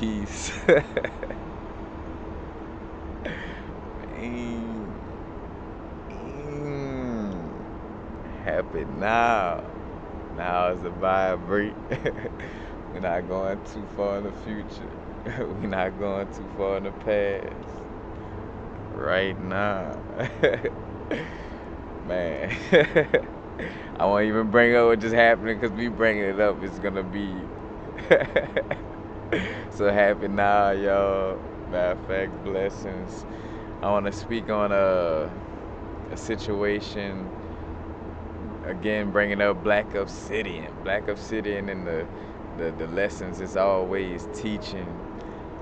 Peace. Mm, mm. Happy now. Now is the vibrate. We're not going too far in the future. We're not going too far in the past. Right now. Man. I won't even bring up what just happened because me bringing it up is gonna be so happy now, y'all. Matter of fact, blessings. I want to speak on a situation again, bringing up Black Obsidian. Black Obsidian and the lessons is always teaching.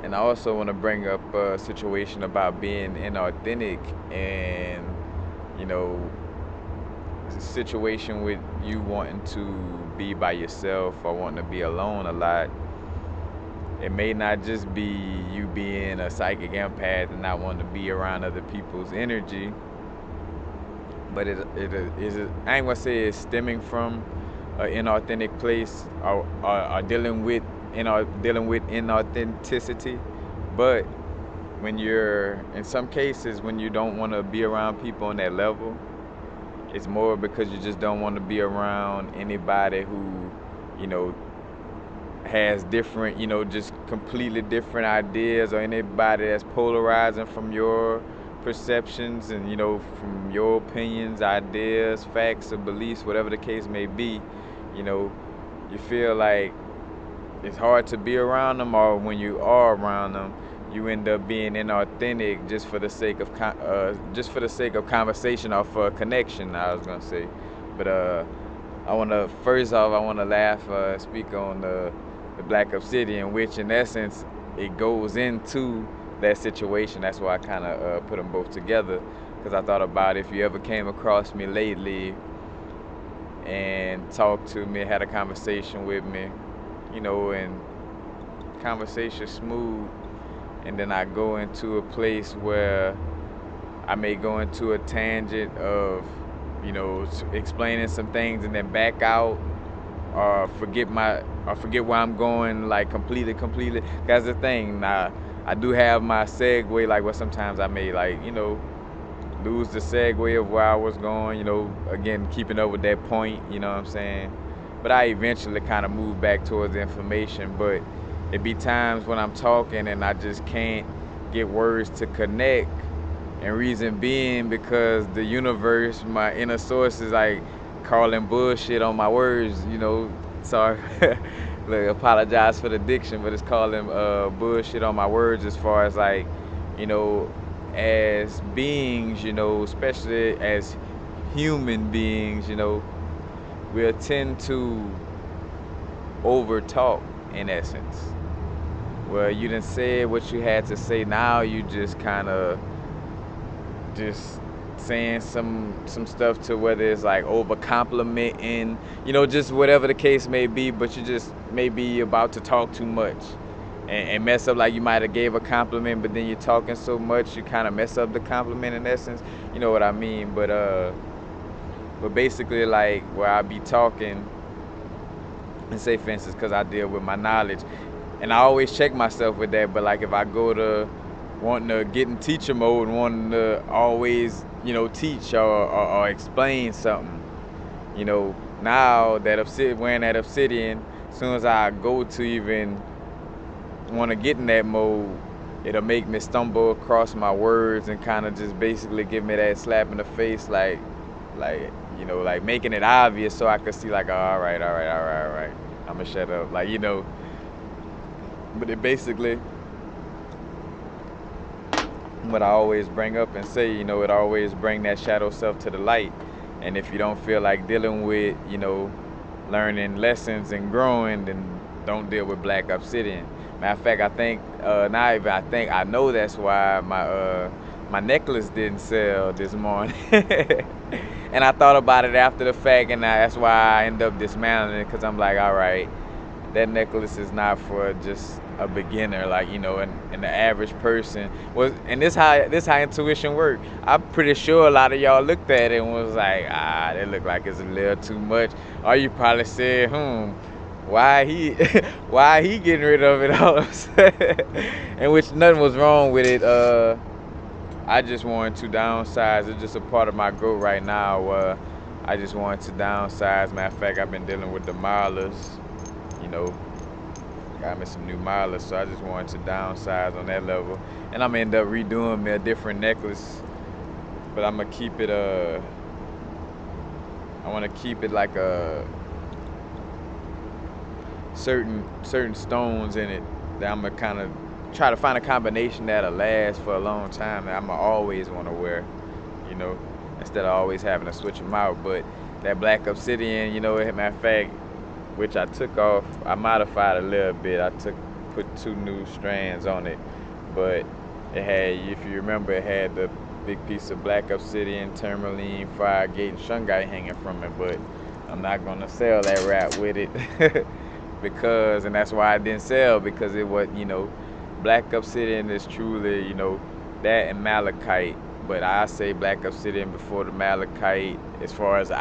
And I also want to bring up a situation about being inauthentic and, you know, the situation with you wanting to be by yourself or wanting to be alone a lot. It may not just be you being a psychic empath and not wanting to be around other people's energy, but I ain't gonna say it's stemming from an inauthentic place or dealing with inauthenticity, but when you're in some cases when you don't want to be around people on that level, it's more because you just don't want to be around anybody who, you know, has different, you know, just completely different ideas, or anybody that's polarizing from your perceptions and, you know, from your opinions, ideas, facts, or beliefs, whatever the case may be. You know, you feel like it's hard to be around them, or when you are around them, you end up being inauthentic just for the sake of conversation or for connection. I was gonna say, but I want to speak on the Black Obsidian, which in essence it goes into that situation. That's why I kind of put them both together, because I thought about if you ever came across me lately and talked to me, had a conversation with me, you know, and conversation smooth, and then I go into a place where I may go into a tangent of, you know, explaining some things and then back out, or forget where I'm going, like completely. That's the thing. Now, I do have my segue, like where sometimes I may, like, you know, lose the segue of where I was going, you know, again, keeping up with that point, you know what I'm saying? But I eventually kind of move back towards the information, but it be times when I'm talking and I just can't get words to connect, and reason being because the universe, my inner source, is like calling bullshit on my words, you know. Sorry. Look, apologize for the diction, but it's calling bullshit on my words, as far as, like, you know, as beings, you know, especially as human beings, you know, we'll tend to over talk in essence. Well, you done said what you had to say, now you just kind of just saying some stuff to whether it's like over complimenting, you know, just whatever the case may be, but you just may be about to talk too much and mess up, like you might have gave a compliment, but then you're talking so much you kind of mess up the compliment in essence, you know what I mean? But basically, like, where I be talking, and say for instance, because I deal with my knowledge, and I always check myself with that, but like if I go to wanting to get in teacher mode and wanting to always, you know, teach or explain something, you know, now that wearing that obsidian, as soon as I go to even want to get in that mode, it'll make me stumble across my words and kind of just basically give me that slap in the face, like, you know, like making it obvious so I could see, like, oh, all right, I'm gonna shut up, like, you know. But it basically, what I always bring up and say, you know, it always bring that shadow self to the light. And if you don't feel like dealing with, you know, learning lessons and growing, then don't deal with Black Obsidian. Matter of fact, I think, I know that's why my necklace didn't sell this morning. And I thought about it after the fact, and that's why I end up dismantling it, because I'm like, all right, that necklace is not for just a beginner, like, you know, and the average person was, and this how intuition works. I'm pretty sure a lot of y'all looked at it and was like, that look like it's a little too much. Or you probably said, why he why he getting rid of it all of a sudden? And which nothing was wrong with it. I just wanted to downsize. It's just a part of my growth right now. I just wanted to downsize. Matter of fact, I've been dealing with the milers. You know, got me some new milers, so I just wanted to downsize on that level. And I'm gonna end up redoing me a different necklace, but I'm gonna keep it. I want to keep it like a certain stones in it that I'm gonna kind of try to find a combination that'll last for a long time that I'm gonna always want to wear, you know, instead of always having to switch them out. But that black obsidian, you know, matter of fact, which I took off, I modified a little bit. Put 2 new strands on it, but it had, if you remember, it had the big piece of black obsidian, tourmaline, fire gate, and shungite hanging from it. But I'm not gonna sell that wrap with it because, and that's why I didn't sell, because it was, you know, black obsidian is truly, you know, that and malachite. But I say black obsidian before the malachite, as far as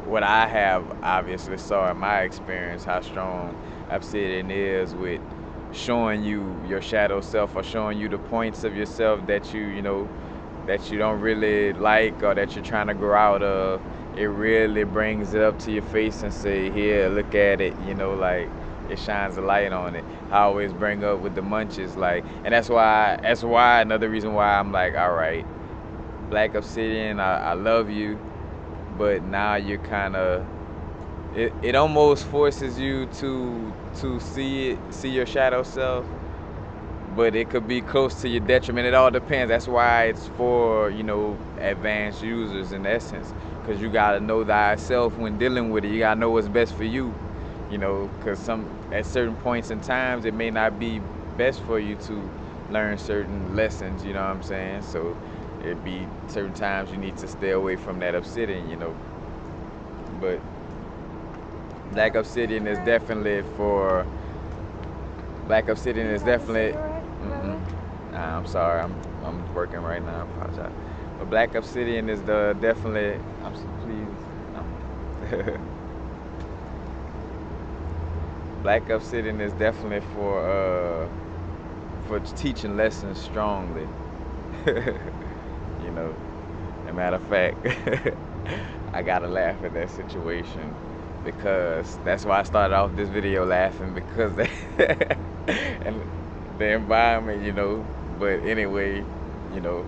what I have obviously saw in my experience, how strong obsidian is with showing you your shadow self, or showing you the points of yourself that you know, that you don't really like, or that you're trying to grow out of. It really brings it up to your face and say, here, look at it, you know, like it shines a light on it. I always bring up with the munches, like, and that's why another reason why I'm like, all right, black obsidian, I love you, but now you're kind of, it almost forces you to see your shadow self, but it could be close to your detriment. It all depends. That's why it's for, you know, advanced users in essence, because you got to know thyself when dealing with it. You got to know what's best for you, you know, because at certain points in times it may not be best for you to learn certain lessons, you know what I'm saying? So it'd be certain times you need to stay away from that obsidian, you know. But black obsidian is definitely for, black obsidian is definitely, nah, I'm sorry, I'm working right now, I apologize. But black obsidian is the definitely, please, black obsidian is definitely for teaching lessons strongly. You know, as a matter of fact, I gotta laugh at that situation, because that's why I started off this video laughing, because and the environment, you know. But anyway, you know,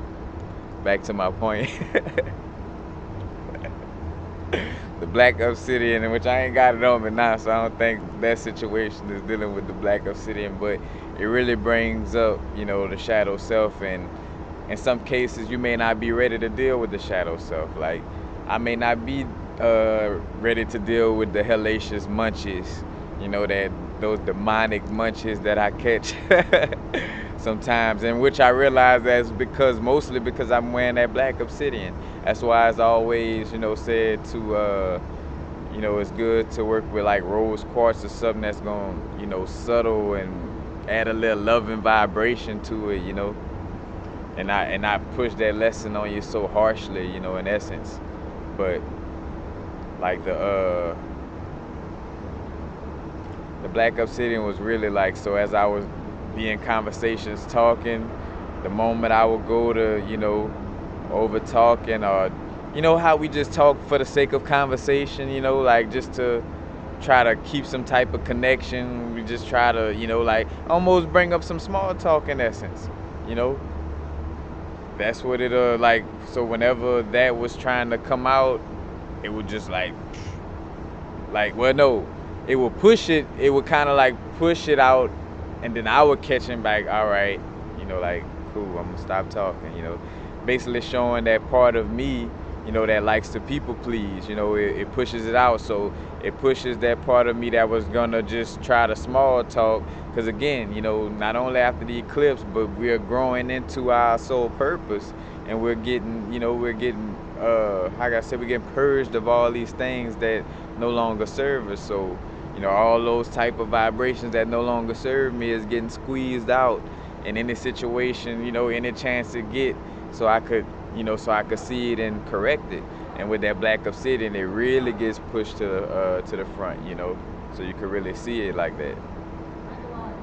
back to my point. The black obsidian, in which I ain't got it on me now, so I don't think that situation is dealing with the black obsidian, but it really brings up, you know, the shadow self. And in some cases you may not be ready to deal with the shadow self. Like, I may not be ready to deal with the hellacious munches, you know, that those demonic munches that I catch sometimes, and which I realize that's mostly because I'm wearing that black obsidian. That's why it's always, you know, said to you know, it's good to work with like rose quartz or something that's gonna, you know, subtle and add a little loving vibration to it, you know, and not push that lesson on you so harshly, you know, in essence. But like the black obsidian was really like, so as I was being conversations talking, the moment I would go to, you know, over talking, or, you know, how we just talk for the sake of conversation, you know, like just to try to keep some type of connection. We just try to, you know, like almost bring up some small talk in essence, you know. That's what it like, so whenever that was trying to come out, it would just like, well, no, it would push it, it would kind of like push it out, and then I would catch him back, all right, you know, like, cool, I'm gonna stop talking, you know, basically showing that part of me, you know, that likes to people please, you know, it pushes it out. So it pushes that part of me that was gonna just try to small talk, because again, you know, not only after the eclipse, but we're growing into our soul purpose, and we're getting, you know, like I said, we're getting purged of all these things that no longer serve us. So, you know, all those type of vibrations that no longer serve me is getting squeezed out in any situation, you know, any chance to get, so I could, you know, so I could see it and correct it. And with that black obsidian, it really gets pushed to the front, you know. so you could really see it like that.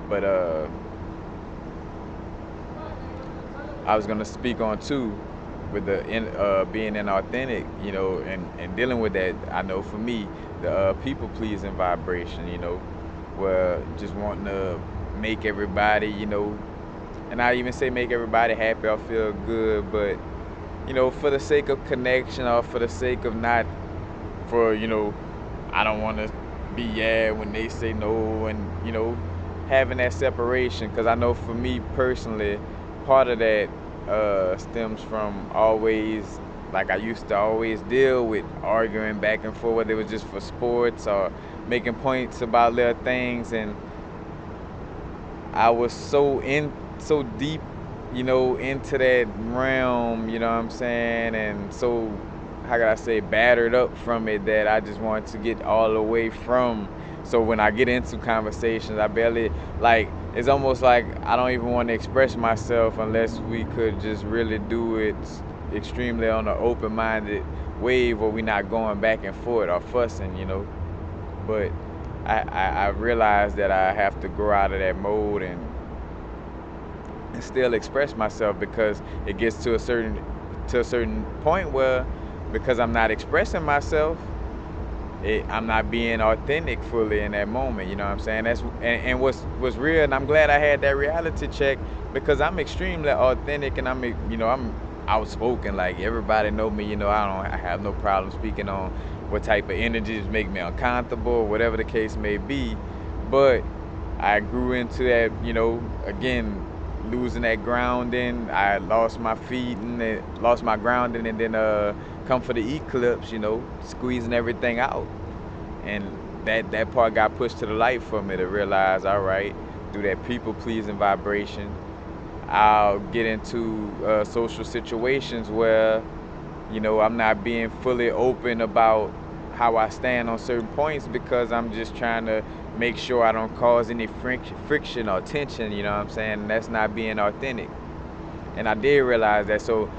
But I was gonna speak on too, with the being inauthentic, and dealing with that. I know for me, the people pleasing vibration, where just wanting to make everybody, and I even say make everybody happy or feel good, but for the sake of connection or for the sake of not, for I don't want to be when they say no, and having that separation, because I know for me personally, part of that stems from always, like, I used to always deal with arguing back and forth, whether it was just for sports or making points about little things, and I was so deep, into that realm, you know what I'm saying, and so, how could I say, battered up from it, that I just wanted to get all away from. So when I get into conversations, I barely, like, it's almost like I don't even want to express myself unless we could just really do it extremely on an open-minded wave, where we're not going back and forth or fussing, But I realized that I have to grow out of that mode and still express myself, because it gets to a certain point where, because I'm not expressing myself, I'm not being authentic fully in that moment. You know what I'm saying? And what's real, and I'm glad I had that reality check, because I'm extremely authentic, and I'm outspoken. Like, everybody know me. I have no problem speaking on what type of energies make me uncomfortable, or whatever the case may be. But I grew into that, again, losing that grounding. I lost my feet and lost my grounding, and then come for the eclipse, squeezing everything out. And that part got pushed to the light for me to realize, all right, through that people pleasing vibration, I'll get into social situations where, I'm not being fully open about how I stand on certain points, because I'm just trying to make sure I don't cause any friction or tension, you know what I'm saying? And that's not being authentic. And I did realize that. So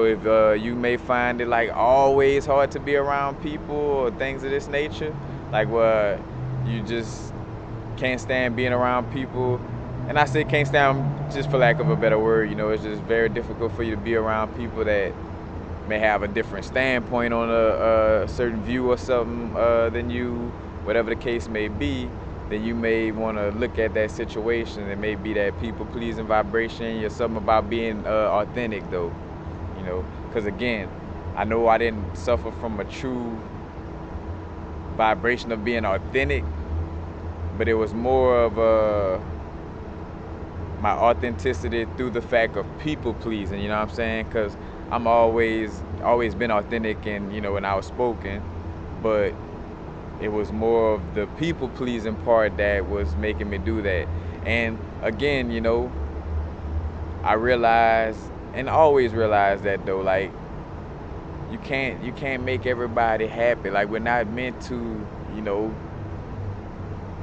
if you may find it like always hard to be around people or things of this nature, like where you just can't stand being around people, and I say can't stand just for lack of a better word, it's just very difficult for you to be around people that may have a different standpoint on a certain view or something than you, whatever the case may be, then you may want to look at that situation. It may be that people-pleasing vibration, or something about being authentic, though, because again, I know I didn't suffer from a true vibration of being authentic, but it was more of my authenticity through the fact of people pleasing, you know what I'm saying? Because I'm always been authentic, and when I was spoken, but it was more of the people pleasing part that was making me do that. And again, I realized, and always realized, that though, like, you can't make everybody happy. Like, we're not meant to,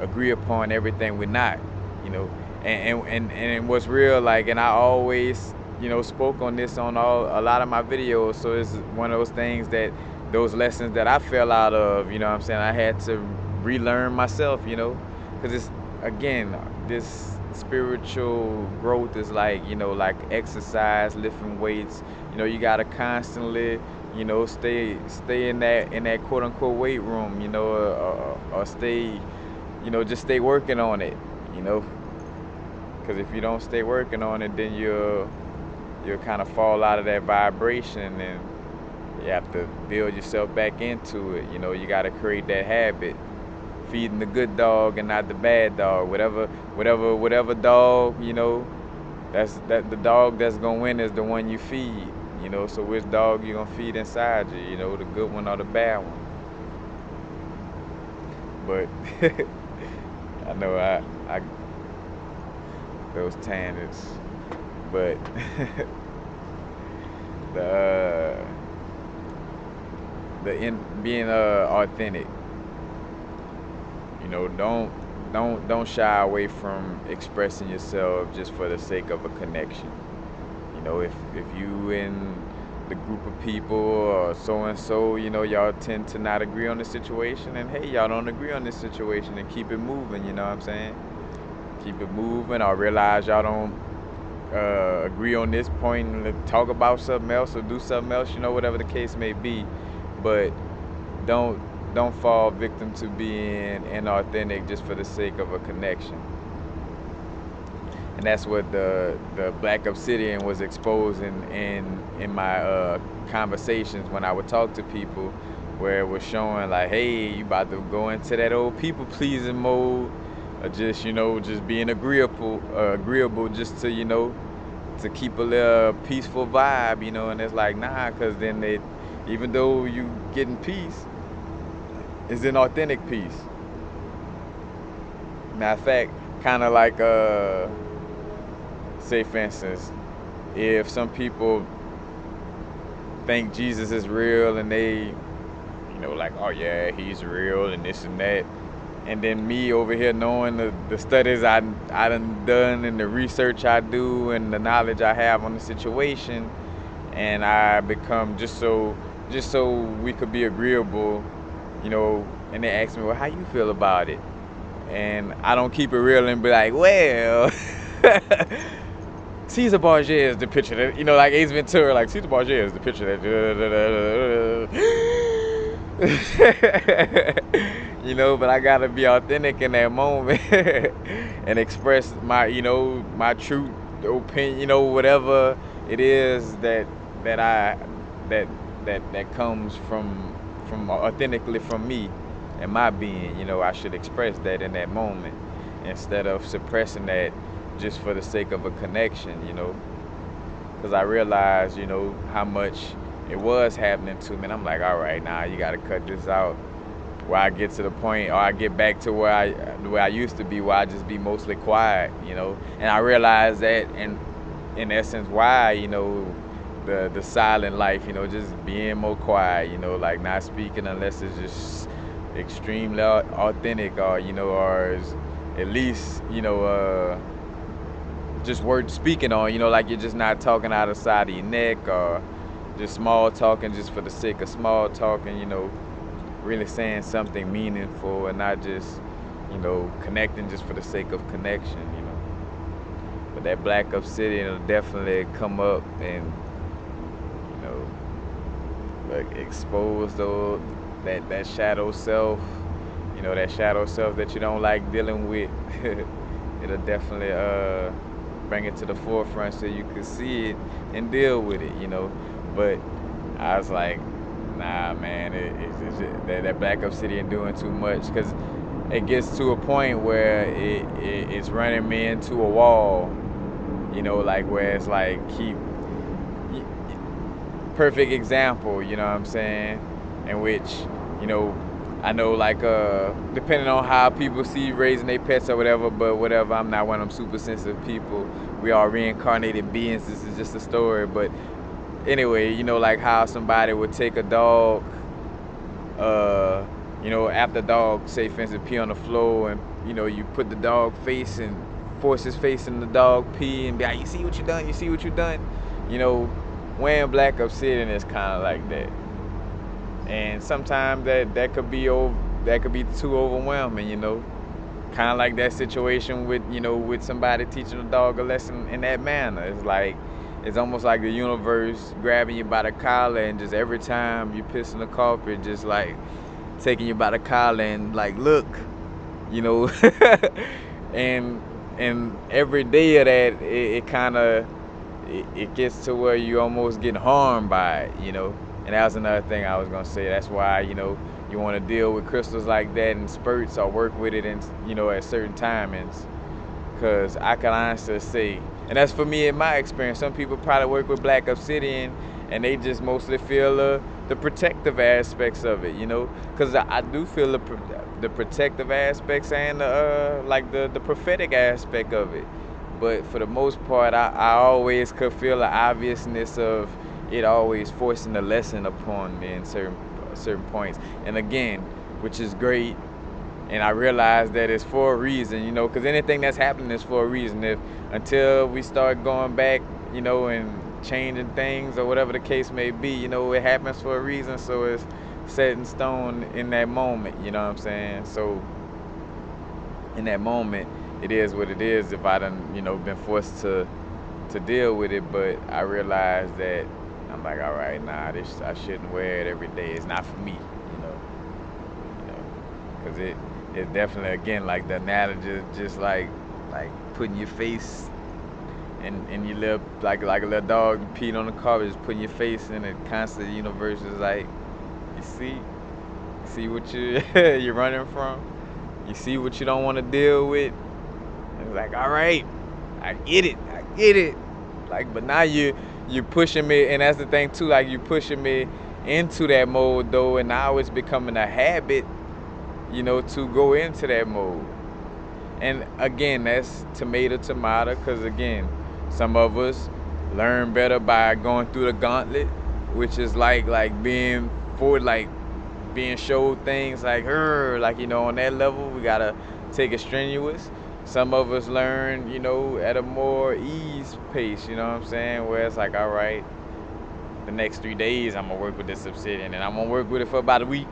agree upon everything. We're not, and what's real, like, and I always, spoke on this on a lot of my videos. So it's one of those things, that those lessons that I fell out of, what I'm saying, I had to relearn myself, because it's, again, this spiritual growth is like, like exercise, lifting weights. You gotta constantly, stay in that quote unquote weight room, or stay, just stay working on it, because if you don't stay working on it, then you'll kind of fall out of that vibration, and you have to build yourself back into it. You got to create that habit, feeding the good dog and not the bad dog. Whatever dog, that the dog that's gonna win is the one you feed. So which dog you gonna feed inside you? The good one or the bad one? But I know I those tangents, but the being authentic, don't shy away from expressing yourself just for the sake of a connection. If you in the group of people or so and so, y'all tend to not agree on the situation, and hey, y'all don't agree on this situation, and keep it moving. You know what I'm saying? Keep it moving. Or realize y'all don't agree on this point and talk about something else or do something else. Whatever the case may be, but don't don't fall victim to being inauthentic just for the sake of a connection. And that's what the Black Obsidian was exposing in my conversations when I would talk to people, where it was showing like, hey, you about to go into that old people pleasing mode, or just just being agreeable just to to keep a little peaceful vibe, and it's like, nah, because then even though you getting peace, it's an authentic peace. Matter of fact, kind of like say for instance, if some people think Jesus is real and they, like, oh yeah, he's real and this and that, and then me over here knowing the studies I done and the research I do and the knowledge I have on the situation, and I become just so we could be agreeable, and they ask me, well, how you feel about it? And I don't keep it real and be like, well, Caesar Borgia is the picture that, like Ace Ventura, like Caesar Borgia is the picture that, but I gotta be authentic in that moment and express my, my true opinion, whatever it is that I that comes from authentically from me and my being. I should express that in that moment instead of suppressing that just for the sake of a connection, because I realized, how much it was happening to me, and I'm like, all right, now you got to cut this out, where I get to the point, or I get back to where I used to be, where I just be mostly quiet, and I realized that, and in essence, why, the silent life, just being more quiet, like not speaking unless it's just extremely authentic, or or is at least just worth speaking on, like you're just not talking out of the side of your neck, or just small talking just for the sake of small talking, really saying something meaningful and not just, connecting just for the sake of connection, But that Black Obsidian will definitely come up and, like expose that shadow self, that shadow self that you don't like dealing with. It'll definitely bring it to the forefront so you could see it and deal with it, But I was like, nah, man, it's that Black Obsidian doing too much, because it gets to a point where it's running me into a wall, like where it's like perfect example, you know what I'm saying, in which, I know, like, depending on how people see raising their pets or whatever, but whatever, I'm not one of them super sensitive people. We are reincarnated beings. This is just a story. But anyway, like how somebody would take a dog, after the dog, say, for instance, pee on the floor, and, you put the dog face and force his face in the dog pee and be like, you see what you done? You see what you done? Wearing Black Obsidian is kind of like that. And sometimes that could be too overwhelming, kind of like that situation with with somebody teaching a dog a lesson in that manner. It's almost like the universe grabbing you by the collar, and just every time you piss in the carpet, just like taking you by the collar and like, look, and every day of that, it kind of it gets to where you almost get harmed by it, And that was another thing I was gonna say. That's why, you want to deal with crystals like that in spurts, or work with it in, at certain timings. Because I can honestly say, and that's for me in my experience, some people probably work with Black Obsidian and they just mostly feel the protective aspects of it, Because I do feel the protective aspects and the prophetic aspect of it. But for the most part, I always could feel the obviousness of it always forcing a lesson upon me in certain points. And again, which is great. And I realized that it's for a reason, because anything that's happening is for a reason. Until we start going back, and changing things or whatever the case may be. You know, it happens for a reason, so it's set in stone in that moment. You know what I'm saying? So in that moment, it is what it is. If I done, you know, been forced to deal with it, but I realized that I'm like, all right, nah, this I shouldn't wear it every day. It's not for me, you know, because it's definitely, again, like the analogy, just like putting your face in your little, like a little dog peed on the carpet, just putting your face in it. Constant universe is like, you see what you're running from. You see what you don't want to deal with. It's like, all right, I get it. Like, but now you're pushing me, and that's the thing too. Like, you pushing me into that mode though, and now it's becoming a habit, you know, to go into that mode. And again, that's tomato, because again, some of us learn better by going through the gauntlet, which is like being forward, like being showed things like her, like, you know, on that level we gotta take it strenuous. Some of us learn, you know, at a more ease pace, you know what I'm saying, where it's like, all right, the next 3 days I'm gonna work with this Obsidian, and I'm gonna work with it for about a week,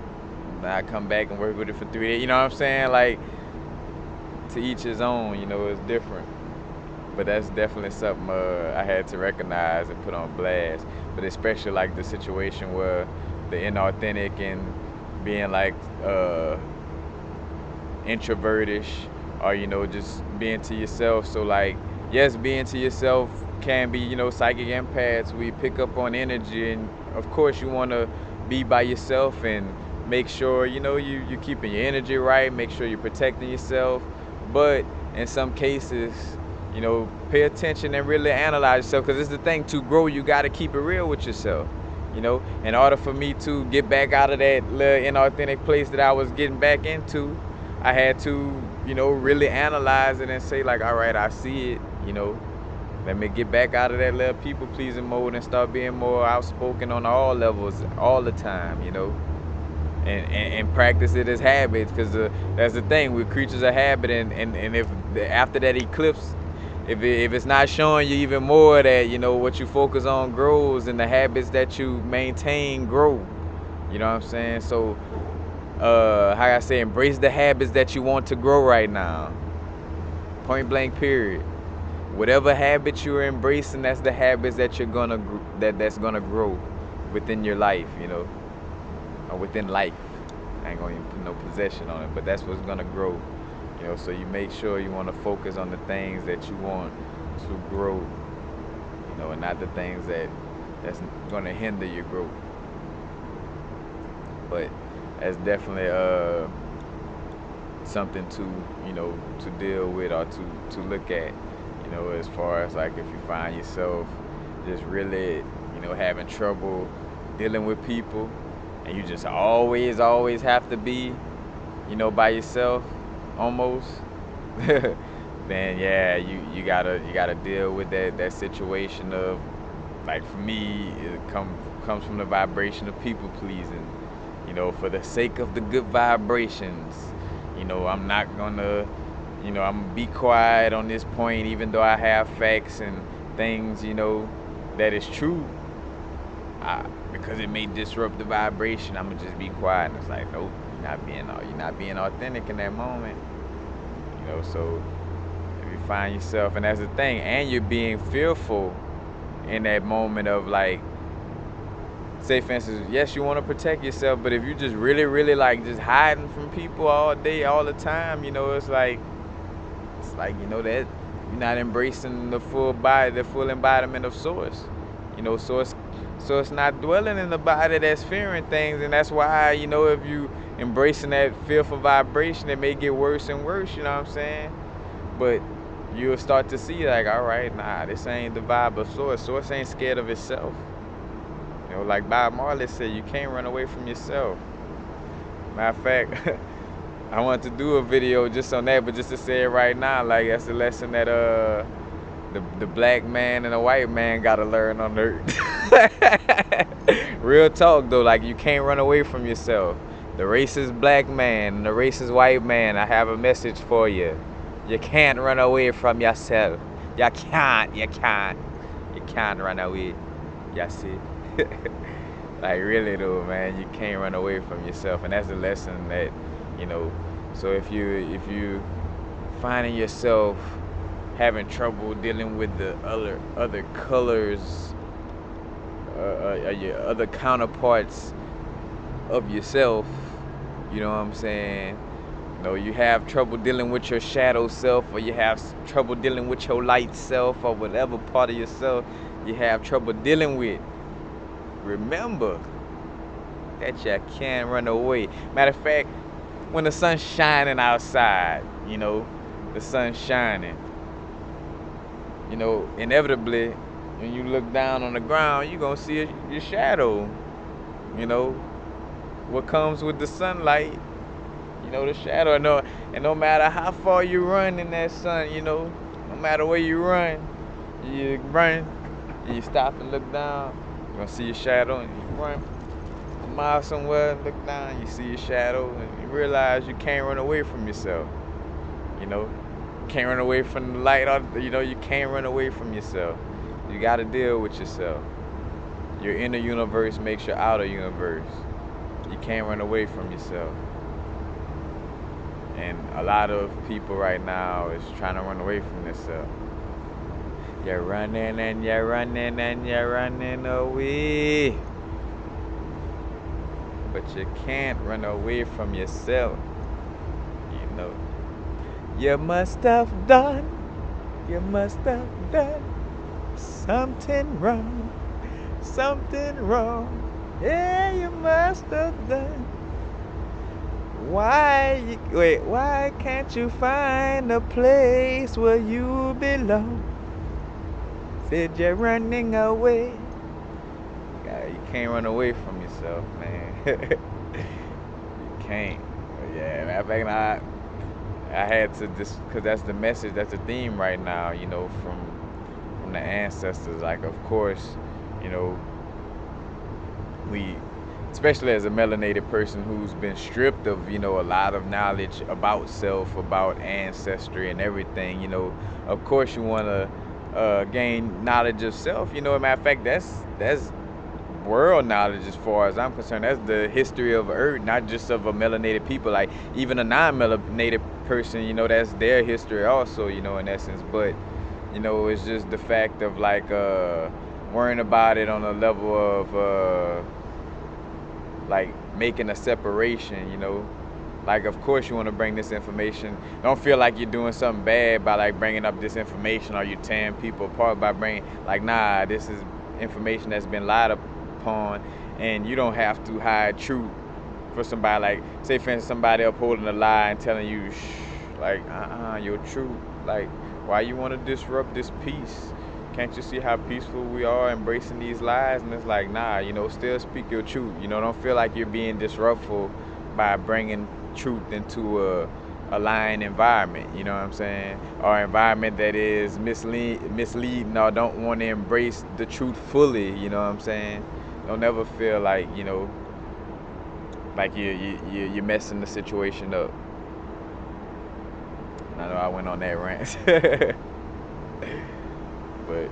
and I come back and work with it for 3 days, you know what I'm saying? Like, to each his own, you know, it's different. But that's definitely something I had to recognize and put on blast. But especially like the situation where the inauthentic and being like introvertish, or, you know, just being to yourself. So like, yes, being to yourself can be, you know, psychic empaths. We pick up on energy, and of course you want to be by yourself and make sure, you know, you're keeping your energy right, make sure you're protecting yourself. But in some cases, you know, pay attention and really analyze yourself, because it's the thing, to grow you got to keep it real with yourself. You know, in order for me to get back out of that little inauthentic place that I was getting back into, I had to, you know, really analyze it and say like, all right, I see it, you know, let me get back out of that little people pleasing mode and start being more outspoken on all levels all the time, you know, and practice it as habits, because that's the thing, we're creatures of habit, and if after that eclipse, if it's not showing you even more that, you know, what you focus on grows and the habits that you maintain grow, you know what I'm saying? So how I say, embrace the habits that you want to grow right now, point blank period. Whatever habits you're embracing, that's the habits that you're gonna that's gonna grow within your life, you know, or within life. I ain't gonna even put no possession on it, but that's what's gonna grow, you know. So you make sure you want to focus on the things that you want to grow, you know, and not the things that's gonna hinder your growth. But that's definitely something to, you know, to deal with, or to look at, you know, as far as like if you find yourself just really, you know, having trouble dealing with people, and you just always have to be, you know, by yourself almost, then yeah, you gotta deal with that situation of, like, for me, it comes from the vibration of people pleasing, you know, for the sake of the good vibrations. You know, I'm not gonna, you know, I'm gonna be quiet on this point, even though I have facts and things, you know, that is true. Because it may disrupt the vibration, I'm gonna just be quiet. And it's like, nope, you're not being authentic in that moment. You know, so if you find yourself, and that's the thing, and you're being fearful in that moment of, like, say for instance, yes, you want to protect yourself, but if you just really like just hiding from people all day, all the time, you know, it's like, you know, that you're not embracing the full embodiment of source. You know, so it's not dwelling in the body that's fearing things, and that's why, you know, if you embracing that fearful vibration, it may get worse and worse, you know what I'm saying? But you'll start to see, like, all right, nah, this ain't the vibe of source. Source ain't scared of itself. You know, like Bob Marley said, you can't run away from yourself. Matter of fact, I wanted to do a video just on that, but just to say it right now, like, that's the lesson that the black man and the white man gotta learn on earth. Real talk though, like, you can't run away from yourself. The racist black man and the racist white man, I have a message for you. You can't run away from yourself. You can't. You can't run away. You see? Like really though, man, you can't run away from yourself, and that's the lesson that, you know. So if you finding yourself having trouble dealing with the other colors, your other counterparts of yourself, you know what I'm saying? You know, you have trouble dealing with your shadow self, or you have trouble dealing with your light self, or whatever part of yourself you have trouble dealing with. Remember that you can't run away. Matter of fact, when the sun's shining outside, you know, the sun's shining, you know, inevitably, when you look down on the ground, you're gonna see your shadow. You know, what comes with the sunlight, you know, the shadow. And no matter how far you run in that sun, you know, no matter where you run, you stop and look down, you're gonna see your shadow, and you run a mile somewhere, look down, you see your shadow, and you realize you can't run away from yourself. You know, you can't run away from the light. You know, you can't run away from yourself. You got to deal with yourself. Your inner universe makes your outer universe. You can't run away from yourself. And a lot of people right now is trying to run away from themselves. You're running and you're running and you're running away. But you can't run away from yourself. You know. You must have done something wrong. Yeah, you must have done. Why can't you find a place where you belong? Said you're running away. God, you can't run away from yourself, man. You can't. But yeah, matter of fact, I had to just, because that's the message, that's the theme right now, you know, from the ancestors. Like, of course, you know, we, especially as a melanated person who's been stripped of, you know, a lot of knowledge about self, about ancestry and everything, you know, of course you want to gain knowledge of self. You know, as a matter of fact, that's world knowledge as far as I'm concerned. That's the history of Earth, not just of a melanated people. Like even a non-melanated person, you know, that's their history also, you know, in essence. But you know, it's just the fact of like worrying about it on a level of like making a separation, you know. Like, of course you want to bring this information. Don't feel like you're doing something bad by like bringing up this information, or you tearing people apart by bringing, like, nah, this is information that's been lied upon, and you don't have to hide truth for somebody. Like, say for instance, somebody upholding a lie and telling you, shh, like, your truth. Like, why you want to disrupt this peace? Can't you see how peaceful we are embracing these lies? And it's like, nah, you know, still speak your truth. You know, don't feel like you're being disruptful by bringing truth into a lying environment, you know what I'm saying? Or an environment that is misleading, or don't want to embrace the truth fully, you know what I'm saying? Don't ever feel like, you know, like you're messing the situation up. I know I went on that rant. But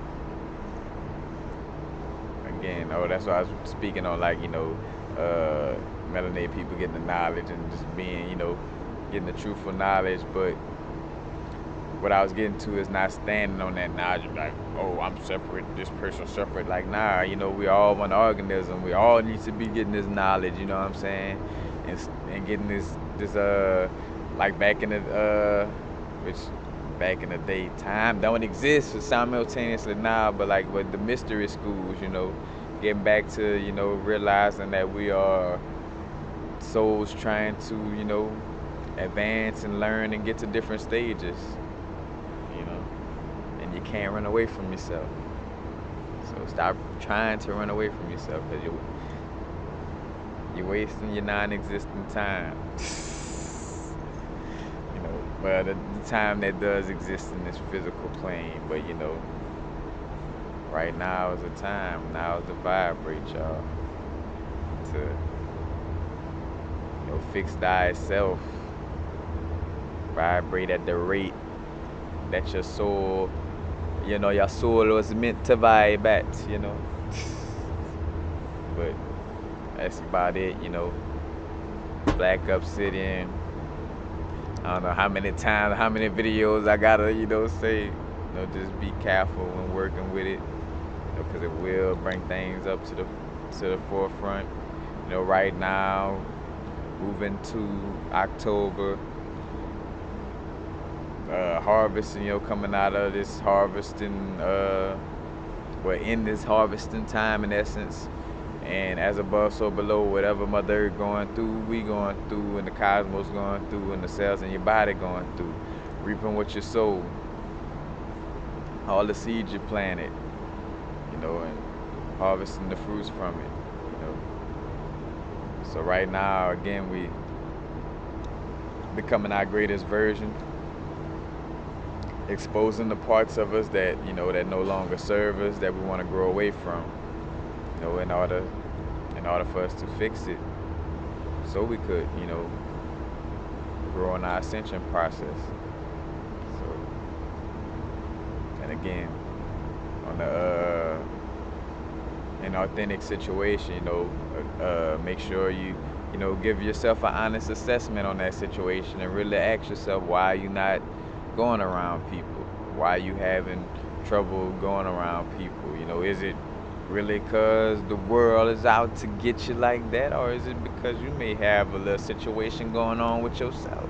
again, that's why I was speaking on, like, you know, melanated people getting the knowledge and just being, you know, getting the truthful knowledge. But what I was getting to is not standing on that knowledge, like, oh, I'm separate, this person's separate. Like, nah, you know, we all one organism. We all need to be getting this knowledge, you know what I'm saying? And getting this like back in the which back in the day, time don't exist simultaneously now, but like with the mystery schools, you know, getting back to, you know, realizing that we are souls trying to, you know, advance and learn and get to different stages, you know, and you can't run away from yourself. So stop trying to run away from yourself, because you're wasting your non-existent time. You know, well, the time that does exist in this physical plane, but you know, right now is the time. Now is the vibrate, y'all. To, you know, fix thyself. Vibrate at the rate that your soul you know, your soul was meant to vibe at, you know. But that's about it, you know. Black Obsidian. I don't know how many times, how many videos I gotta, you know, say. You know, just be careful when working with it, you know, because it will bring things up to the forefront. You know, right now, moving to October, harvesting, you know, coming out of this harvesting, we're in this harvesting time in essence. And as above, so below, whatever Mother Earth going through, we going through, and the cosmos going through, and the cells in your body going through. Reaping what you sow, all the seeds you planted, you know, and harvesting the fruits from it, you know. So right now, again, we becoming our greatest version, exposing the parts of us that, you know, that no longer serve us, that we want to grow away from, you know, in order for us to fix it, so we could, you know, grow in our ascension process. So, and again, on the an authentic situation, you know, make sure you know, give yourself an honest assessment on that situation and really ask yourself, why you not going around people? Why you having trouble going around people? You know, is it really because the world is out to get you like that, or is it because you may have a little situation going on with yourself?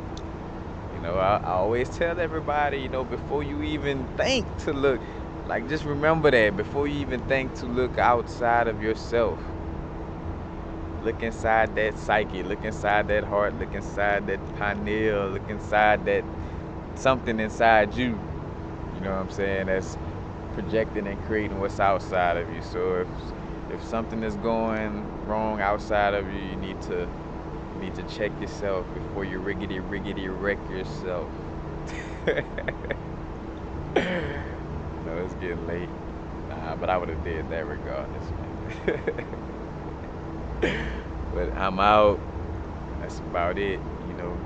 You know, I always tell everybody, you know, before you even think to look, like, just remember that before you even think to look outside of yourself, look inside that psyche, look inside that heart, look inside that pineal, look inside that something inside you. You know what I'm saying? That's projecting and creating what's outside of you. So if something is going wrong outside of you, you need to check yourself before you riggedy wreck yourself. No, it's getting late. Nah, but I would have did that regardless, man. But I'm out. That's about it, you know.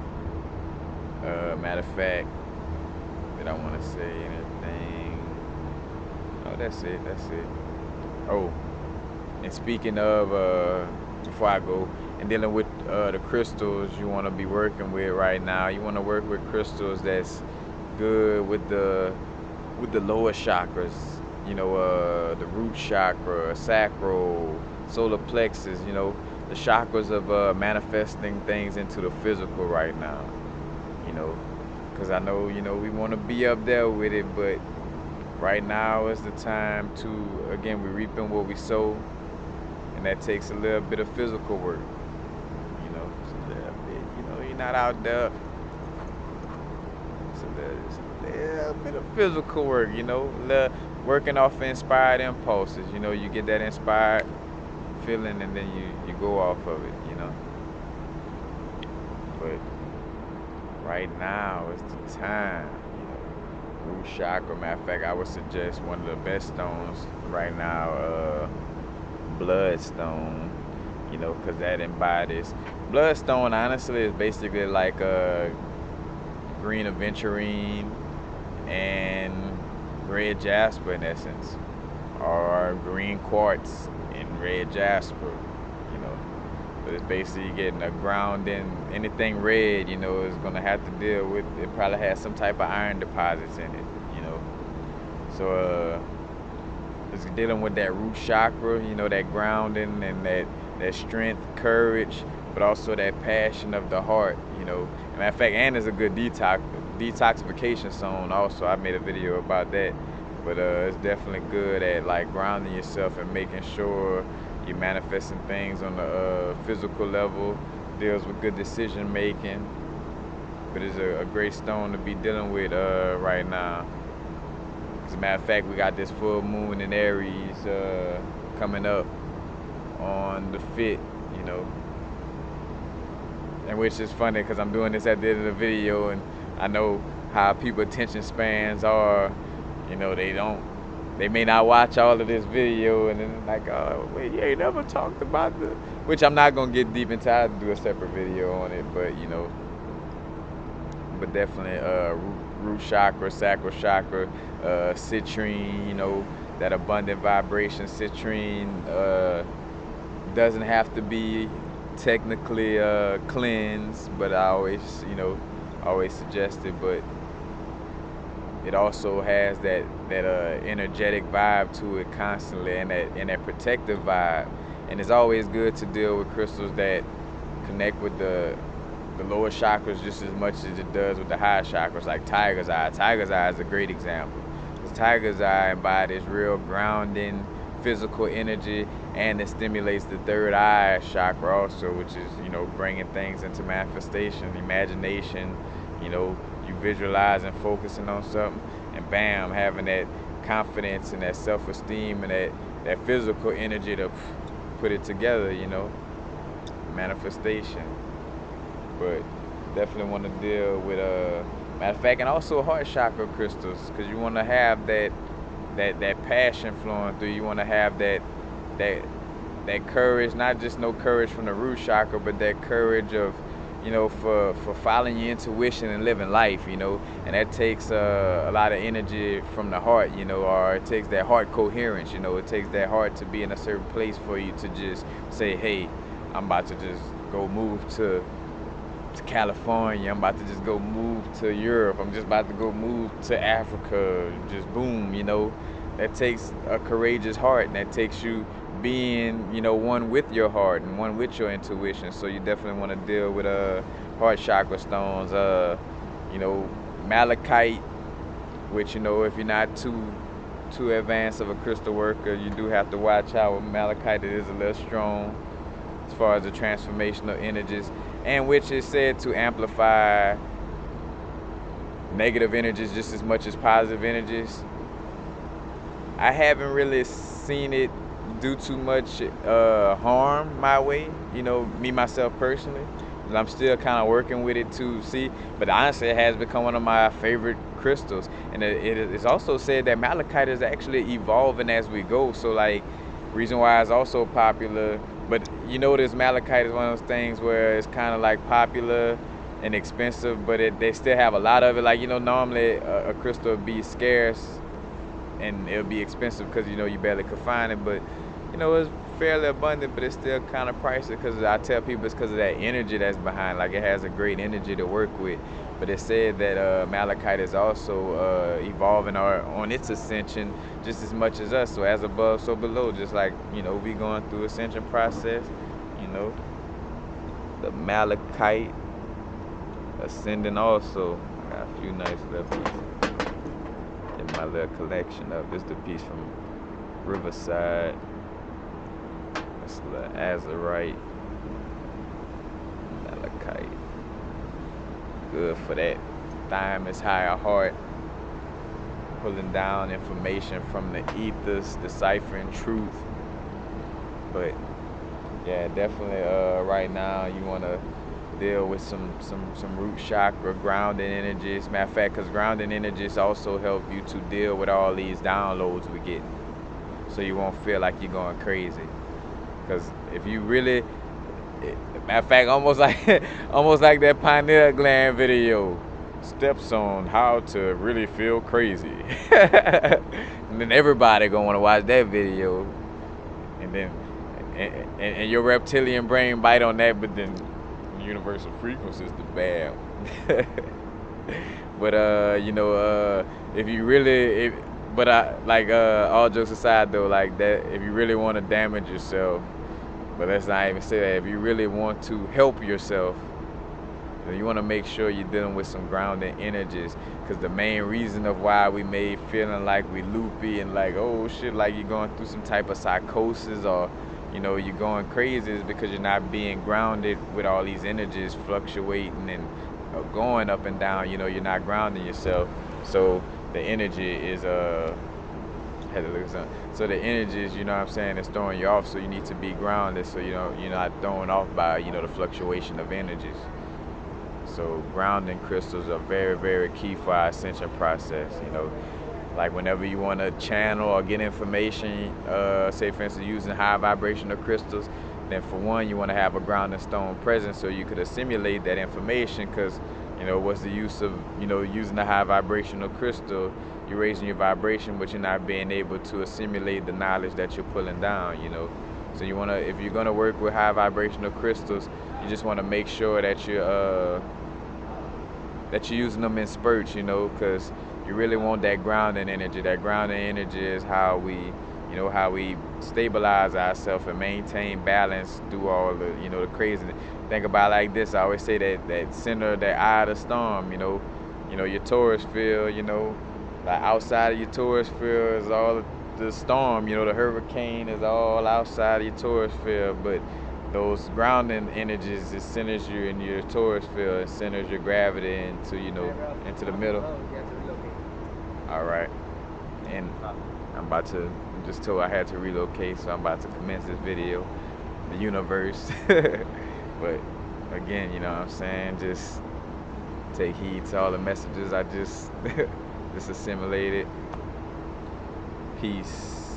Matter of fact, did I want to say anything? No, that's it. That's it. Oh, and speaking of, before I go, and dealing with the crystals you want to be working with right now, you want to work with crystals that's good with the lower chakras. You know, the root chakra, sacral, solar plexus. You know, the chakras of manifesting things into the physical right now. You know, because I know, you know, we want to be up there with it, but right now is the time to, again, we're reaping what we sow, and that takes a little bit of physical work. You know, it's a little bit. You know, you're not out there. It's a little bit of physical work. You know, working off inspired impulses. You know, you get that inspired feeling, and then you go off of it. You know, but right now is the time. Root chakra. Matter of fact, I would suggest one of the best stones right now, bloodstone. You know, because that embodies bloodstone. Honestly, is basically like a green aventurine and red jasper in essence, or green quartz and red jasper. You know, but it's basically getting a ground in anything red. You know, is gonna have to deal with. It probably has some type of iron deposits in it. You know, so it's dealing with that root chakra. You know, that grounding and that strength, courage, but also that passion of the heart. You know, matter of fact, and it's a good detoxification zone. Also, I made a video about that. But it's definitely good at like grounding yourself and making sure you're manifesting things on the physical level. Deals with good decision making. But it's a great stone to be dealing with right now. As a matter of fact, we got this full moon in Aries coming up on the 5th, you know. And which is funny because I'm doing this at the end of the video, and I know how people attention spans are. You know, they may not watch all of this video, and then like, oh, wait, you ain't never talked about the, which I'm not gonna get deep into. I'll do a separate video on it, but you know, but definitely root chakra, sacral chakra, citrine, that abundant vibration. Citrine doesn't have to be technically cleansed, but I always suggest it. But it also has that energetic vibe to it constantly, and that protective vibe. And it's always good to deal with crystals that connect with the lower chakras just as much as it does with the higher chakras, like tiger's eye. Tiger's eye is a great example, because tiger's eye embodies real grounding physical energy, and it stimulates the third eye chakra also, which is bringing things into manifestation, imagination. You visualizing, focusing on something, and bam, having that confidence and that self-esteem and that physical energy to put it together. Manifestation. But definitely want to deal with matter of fact, and also heart chakra crystals, because you want to have that passion flowing through. You want to have that that courage, not just no courage from the root chakra, but that courage of for following your intuition and living life. And that takes a lot of energy from the heart, or it takes that heart coherence. It takes that heart to be in a certain place for you to just say, hey, I'm about to just go move to California. I'm about to just go move to Europe. I'm just about to go move to Africa. Just boom, That takes a courageous heart, and that takes you being, one with your heart and one with your intuition. So you definitely want to deal with heart chakra stones. Malachite, which if you're not too advanced of a crystal worker, you do have to watch out with malachite. It is a little strong as far as the transformational energies, and which is said to amplify negative energies just as much as positive energies. I haven't really seen it do too much harm my way, me myself personally. And I'm still kind of working with it to see, but honestly, it has become one of my favorite crystals. And it is also said that malachite is actually evolving as we go. So like, reason why it's also popular. But this malachite is one of those things where it's kind of like popular and expensive, but they still have a lot of it. Like, normally a crystal would be scarce and it'll be expensive because you barely could find it. But it's fairly abundant, but it's still kind of pricey, because I tell people it's because of that energy that's behind. Like, it has a great energy to work with. But it said that malachite is also evolving on its ascension just as much as us. So as above, so below. Just like we going through ascension process. The malachite ascending also. I got a few nice little pieces in my little collection of. This is the piece from Riverside. That's the azurite, malachite. Good for that thymus, higher heart, pulling down information from the ethers, deciphering truth. But yeah, definitely right now you want to deal with some root chakra, grounding energies. Matter of fact, because grounding energies also help you to deal with all these downloads we get, so you won't feel like you're going crazy. Because if you really, matter of fact, almost like that pineal gland video, steps on how to really feel crazy. And then everybody gonna want to watch that video, and then and your reptilian brain bite on that, but then universal frequency is the bad one. But if you really, all jokes aside though, like that, if you really want to damage yourself, but let's not even say that, if you really want to help yourself, then you want to make sure you're dealing with some grounding energies. Because the main reason of why we may feeling like we loopy and like, oh shit, like you're going through some type of psychosis, or you're going crazy, is because you're not being grounded with all these energies fluctuating and going up and down. You're not grounding yourself. So the energy is had to look at something. So the energies, what I'm saying, is throwing you off. So you need to be grounded, so you're not thrown off by the fluctuation of energies. So grounding crystals are very, very key for our ascension process. Like whenever you want to channel or get information, say for instance using high vibrational crystals, then for one you want to have a grounding stone present so you could assimilate that information. Because what's the use of using a high vibrational crystal you're raising your vibration, but you're not being able to assimilate the knowledge that you're pulling down, you know. So you wanna, if you're gonna work with high vibrational crystals, you just wanna make sure that you're using them in spurts, you know, because you really want that grounding energy. That grounding energy is how we, you know, how we stabilize ourselves and maintain balance through all the, you know, the craziness. Think about it like this. I always say that center, that eye of the storm, you know, your Taurus field, you know, like outside of your Taurus field is all the storm, you know, the hurricane is all outside of your Taurus field, but those grounding energies, it centers you in your Taurus field. It centers your gravity into, you know, into the middle. All right. And I'm just told I had to relocate, so I'm about to commence this video. The universe. But again, you know what I'm saying? Just take heed to all the messages I just just assimilated. Peace.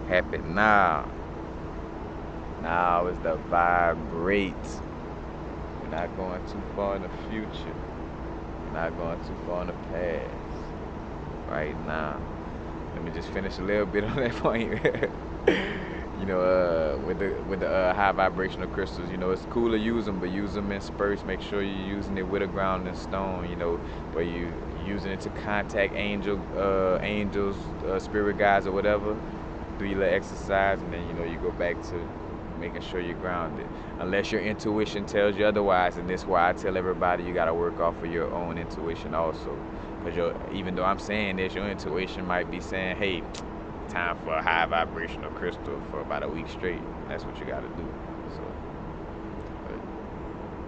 Happen now. Now is the vibrate. We're not going too far in the future. We're not going too far in the past. Right now. Let me just finish a little bit on that point. You know, with the high vibrational crystals, you know, it's cool to use them, but use them in spurts. Make sure you're using it with a grounding stone, you know, where you using it to contact angels, spirit guides, or whatever. Do your little exercise, and then, you know, you go back to making sure you're grounded. Unless your intuition tells you otherwise, and that's why I tell everybody you gotta work off of your own intuition also. Because even though I'm saying this, your intuition might be saying, hey, time for a high vibrational crystal for about a week straight. That's what you gotta do. So,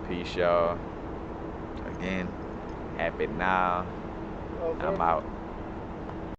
peace, y'all. Again, happy now. I'm out.